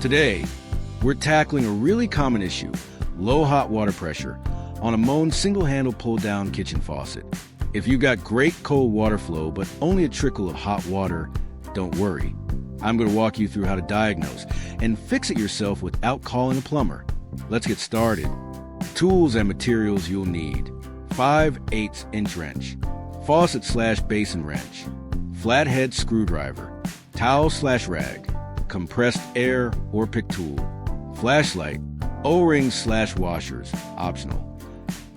Today, we're tackling a really common issue, low hot water pressure, on a Moen single-handle pull-down kitchen faucet. If you've got great cold water flow but only a trickle of hot water, don't worry. I'm going to walk you through how to diagnose and fix it yourself without calling a plumber. Let's get started. Tools and materials you'll need: 5/8 inch wrench, faucet/basin wrench, flathead screwdriver, towel/rag, compressed air or pick tool, flashlight, O-rings/washers, optional,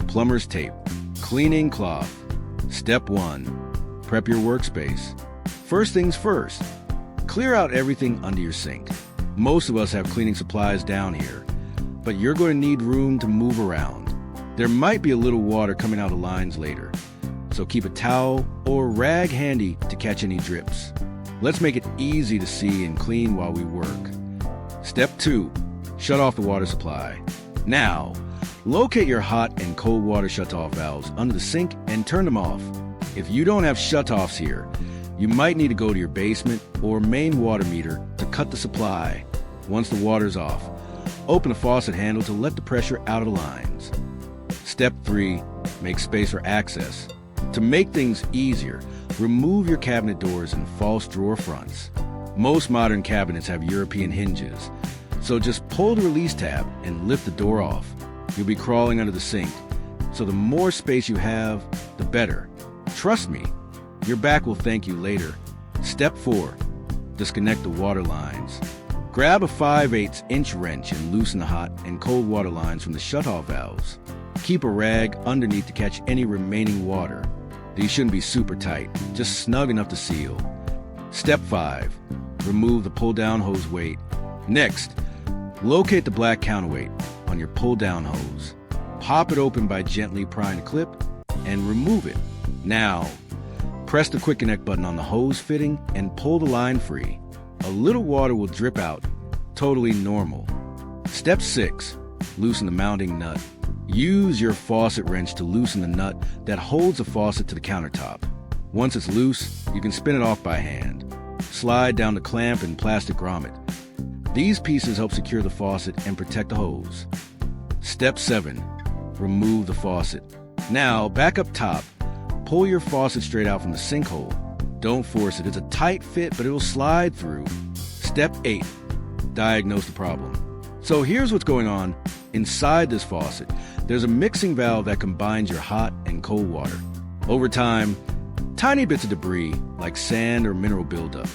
plumber's tape, cleaning cloth. Step 1. Prep your workspace. First things first, clear out everything under your sink. Most of us have cleaning supplies down here, but you're going to need room to move around. There might be a little water coming out of lines later, so keep a towel or rag handy to catch any drips. Let's make it easy to see and clean while we work. Step 2. Shut off the water supply. Now, locate your hot and cold water shutoff valves under the sink and turn them off. If you don't have shutoffs here, you might need to go to your basement or main water meter to cut the supply. Once the water's off, open the faucet handle to let the pressure out of the lines. Step 3. Make space for access. To make things easier, remove your cabinet doors and false drawer fronts. Most modern cabinets have European hinges, so just pull the release tab and lift the door off. You'll be crawling under the sink, so the more space you have, the better. Trust me, your back will thank you later. Step 4. Disconnect the water lines. Grab a 5/8 inch wrench and loosen the hot and cold water lines from the shutoff valves. Keep a rag underneath to catch any remaining water. These shouldn't be super tight, just snug enough to seal. Step 5. Remove the pull-down hose weight. Next, locate the black counterweight on your pull-down hose. Pop it open by gently prying the clip and remove it. Now, press the quick connect button on the hose fitting and pull the line free. A little water will drip out, totally normal. Step 6. Loosen the mounting nut. Use your faucet wrench to loosen the nut that holds the faucet to the countertop. Once it's loose, you can spin it off by hand. Slide down the clamp and plastic grommet. These pieces help secure the faucet and protect the hose. Step 7. Remove the faucet. Now, back up top, pull your faucet straight out from the sinkhole. Don't force it. It's a tight fit, but it'll slide through. Step 8. Diagnose the problem. So here's what's going on. Inside this faucet, there's a mixing valve that combines your hot and cold water. Over time, tiny bits of debris, like sand or mineral buildup,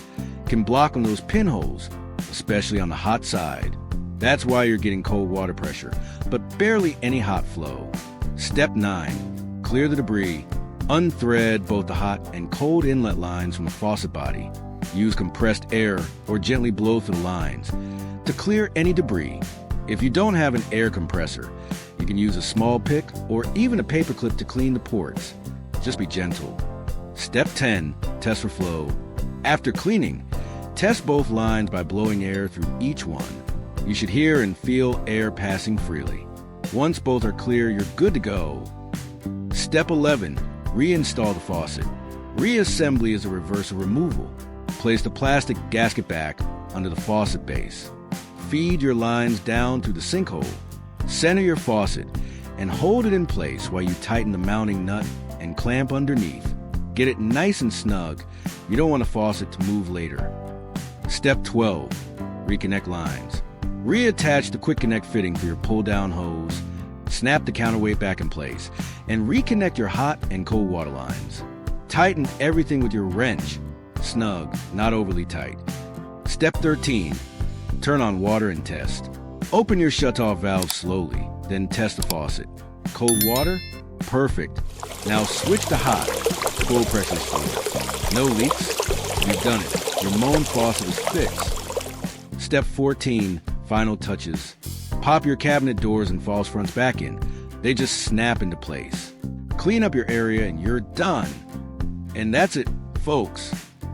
can block on those pinholes, especially on the hot side. That's why you're getting cold water pressure, but barely any hot flow. Step 9. Clear the debris. Unthread both the hot and cold inlet lines from the faucet body. Use compressed air or gently blow through the lines to clear any debris. If you don't have an air compressor, you can use a small pick or even a paper clip to clean the ports. Just be gentle. Step 10. Test for flow. After cleaning, test both lines by blowing air through each one. You should hear and feel air passing freely. Once both are clear, you're good to go. Step 11. Reinstall the faucet. Reassembly is a reverse of removal. Place the plastic gasket back under the faucet base. Feed your lines down through the sinkhole. Center your faucet and hold it in place while you tighten the mounting nut and clamp underneath. Get it nice and snug. You don't want the faucet to move later. Step 12. Reconnect lines. Reattach the quick connect fitting for your pull-down hose. Snap the counterweight back in place and reconnect your hot and cold water lines. Tighten everything with your wrench. Snug, not overly tight. Step 13. Turn on water and test. Open your shutoff valve slowly, then test the faucet. Cold water? Perfect. Now switch to hot. Flow pressure is full. No leaks? You've done it. Your Moen faucet is fixed. Step 14. Final touches. Pop your cabinet doors and false fronts back in. They just snap into place. Clean up your area and you're done. And that's it, folks.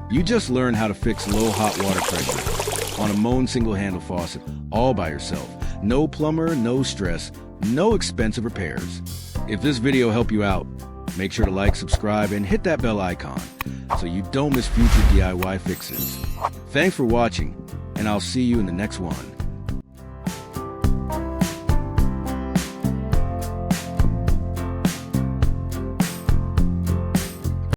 You just learned how to fix low hot water pressure on a Moen single-handle faucet all by yourself. No plumber, no stress, no expensive repairs. If this video helped you out, make sure to like, subscribe, and hit that bell icon so you don't miss future DIY fixes. Thanks for watching, and I'll see you in the next one.